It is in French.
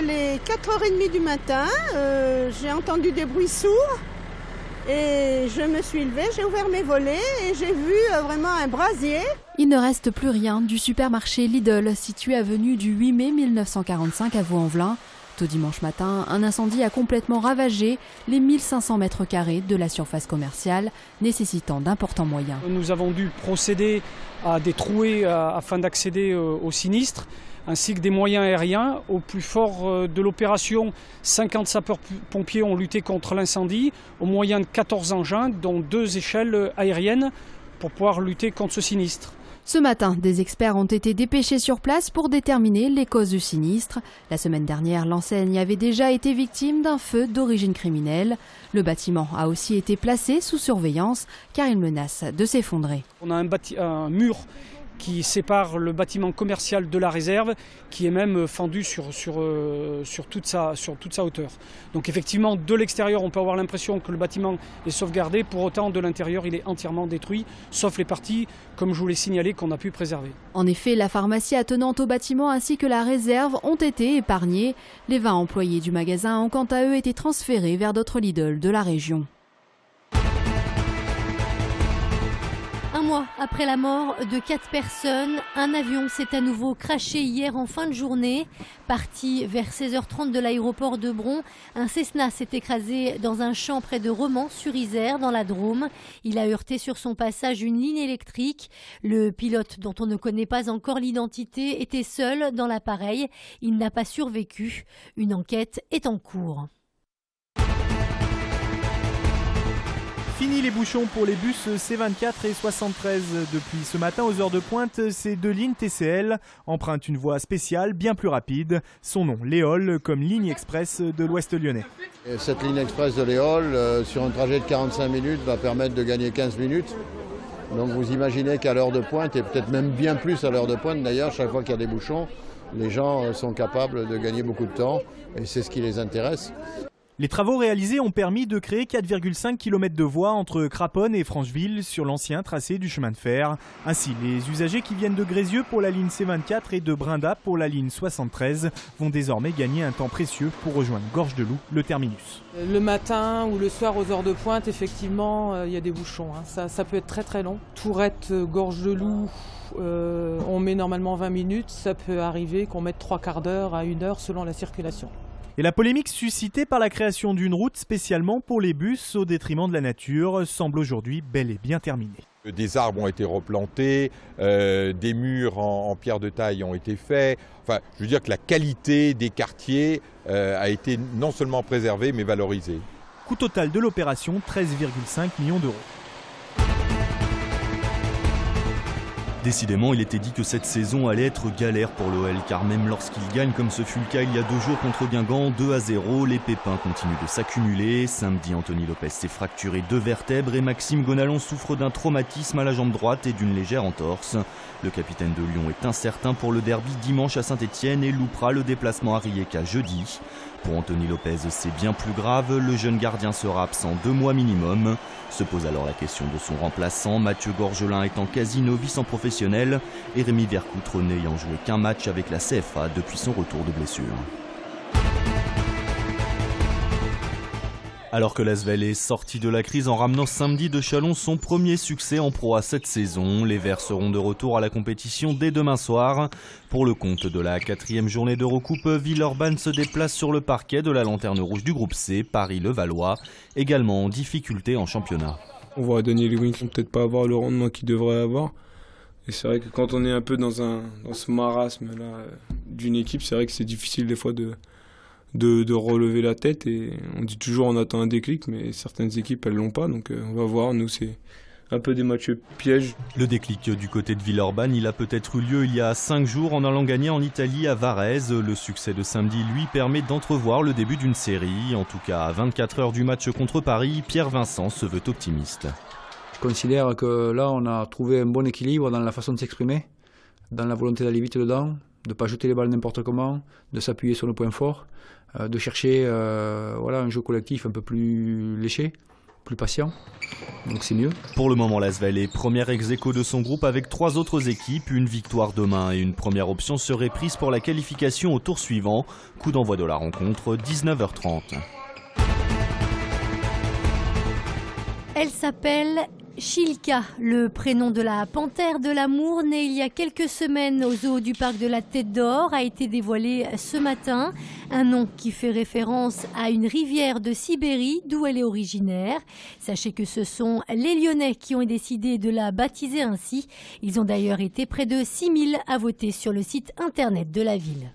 les 4h30 du matin, j'ai entendu des bruits sourds et je me suis levée, j'ai ouvert mes volets et j'ai vu vraiment un brasier. Il ne reste plus rien du supermarché Lidl situé avenue du 8 mai 1945 à Vaux-en-Velin. Tôt dimanche matin, un incendie a complètement ravagé les 1500 mètres carrés de la surface commerciale, nécessitant d'importants moyens. Nous avons dû procéder à des trouées afin d'accéder au sinistre, ainsi que des moyens aériens. Au plus fort de l'opération, 50 sapeurs-pompiers ont lutté contre l'incendie au moyen de 14 engins, dont 2 échelles aériennes, pour pouvoir lutter contre ce sinistre. Ce matin, des experts ont été dépêchés sur place pour déterminer les causes du sinistre. La semaine dernière, l'enseigne avait déjà été victime d'un feu d'origine criminelle. Le bâtiment a aussi été placé sous surveillance car il menace de s'effondrer. On a un mur qui sépare le bâtiment commercial de la réserve, qui est même fendu sur toute sa hauteur. Donc effectivement, de l'extérieur, on peut avoir l'impression que le bâtiment est sauvegardé. Pour autant, de l'intérieur, il est entièrement détruit, sauf les parties, comme je vous l'ai signalé, qu'on a pu préserver. En effet, la pharmacie attenante au bâtiment ainsi que la réserve ont été épargnés. Les 20 employés du magasin ont quant à eux été transférés vers d'autres Lidl de la région. Un mois après la mort de 4 personnes, un avion s'est à nouveau crashé hier en fin de journée. Parti vers 16h30 de l'aéroport de Bron, un Cessna s'est écrasé dans un champ près de Romans-sur-Isère, dans la Drôme. Il a heurté sur son passage une ligne électrique. Le pilote, dont on ne connaît pas encore l'identité, était seul dans l'appareil. Il n'a pas survécu. Une enquête est en cours. Fini les bouchons pour les bus C24 et 73. Depuis ce matin aux heures de pointe, ces 2 lignes TCL empruntent une voie spéciale bien plus rapide. Son nom, l'Éole, comme ligne express de l'Ouest lyonnais. Et cette ligne express de l'Éole, sur un trajet de 45 minutes, va permettre de gagner 15 minutes. Donc vous imaginez qu'à l'heure de pointe, et peut-être même bien plus à l'heure de pointe d'ailleurs, chaque fois qu'il y a des bouchons, les gens sont capables de gagner beaucoup de temps et c'est ce qui les intéresse. Les travaux réalisés ont permis de créer 4,5 km de voies entre Craponne et Francheville sur l'ancien tracé du chemin de fer. Ainsi, les usagers qui viennent de Grézieux pour la ligne C24 et de Brinda pour la ligne 73 vont désormais gagner un temps précieux pour rejoindre Gorge-de-Loup, le terminus. Le matin ou le soir aux heures de pointe, effectivement, il y a des bouchons. Ça peut être très très long. Tourette, Gorge-de-Loup, on met normalement 20 minutes. Ça peut arriver qu'on mette 3/4 d'heure à 1 heure selon la circulation. Et la polémique suscitée par la création d'une route spécialement pour les bus au détriment de la nature semble aujourd'hui bel et bien terminée. Des arbres ont été replantés, des murs en pierre de taille ont été faits. Enfin, je veux dire que la qualité des quartiers a été non seulement préservée mais valorisée. Coût total de l'opération, 13,5 millions d'euros. Décidément, il était dit que cette saison allait être galère pour l'OL, car même lorsqu'il gagne, comme ce fut le cas il y a 2 jours contre Guingamp, 2-0, les pépins continuent de s'accumuler. Samedi, Anthony Lopez s'est fracturé 2 vertèbres et Maxime Gonalon souffre d'un traumatisme à la jambe droite et d'une légère entorse. Le capitaine de Lyon est incertain pour le derby dimanche à Saint-Etienne et loupera le déplacement à Rijeka jeudi. Pour Anthony Lopez, c'est bien plus grave, le jeune gardien sera absent 2 mois minimum. Se pose alors la question de son remplaçant, Mathieu Gorgelin étant quasi novice en professionnel et Rémi Vercoutre n'ayant joué qu'un match avec la CFA depuis son retour de blessure. Alors que l'Asvel est sorti de la crise en ramenant samedi de Chalon son premier succès en Pro A cette saison, les Verts seront de retour à la compétition dès demain soir. Pour le compte de la 4e journée d'Eurocoupe, Villeurbanne se déplace sur le parquet de la lanterne rouge du groupe C, Paris-Levallois, également en difficulté en championnat. On voit Daniel Lewin peut-être pas avoir le rendement qu'il devrait avoir. Et c'est vrai que quand on est un peu dans ce marasme là d'une équipe, c'est vrai que c'est difficile des fois de relever la tête, et on dit toujours on attend un déclic, mais certaines équipes elles l'ont pas, donc on va voir. Nous c'est un peu des matchs pièges. Le déclic du côté de Villeurbanne, il a peut-être eu lieu il y a 5 jours en allant gagner en Italie à Varese. Le succès de samedi lui permet d'entrevoir le début d'une série. En tout cas à 24 heures du match contre Paris, Pierre Vincent se veut optimiste. Je considère que là on a trouvé un bon équilibre dans la façon de s'exprimer, dans la volonté d'aller vite dedans, de ne pas jeter les balles n'importe comment, de s'appuyer sur nos points forts, de chercher un jeu collectif un peu plus léché. plus patient. Donc c'est mieux. Pour le moment, l'Asvel est première ex-aequo de son groupe avec 3 autres équipes. Une victoire demain et une première option serait prise pour la qualification au tour suivant. Coup d'envoi de la rencontre, 19h30. Elle s'appelle Chilka, le prénom de la panthère de l'amour, née il y a quelques semaines au zoo du parc de la Tête d'Or, a été dévoilé ce matin. Un nom qui fait référence à une rivière de Sibérie d'où elle est originaire. Sachez que ce sont les Lyonnais qui ont décidé de la baptiser ainsi. Ils ont d'ailleurs été près de 6000 à voter sur le site internet de la ville.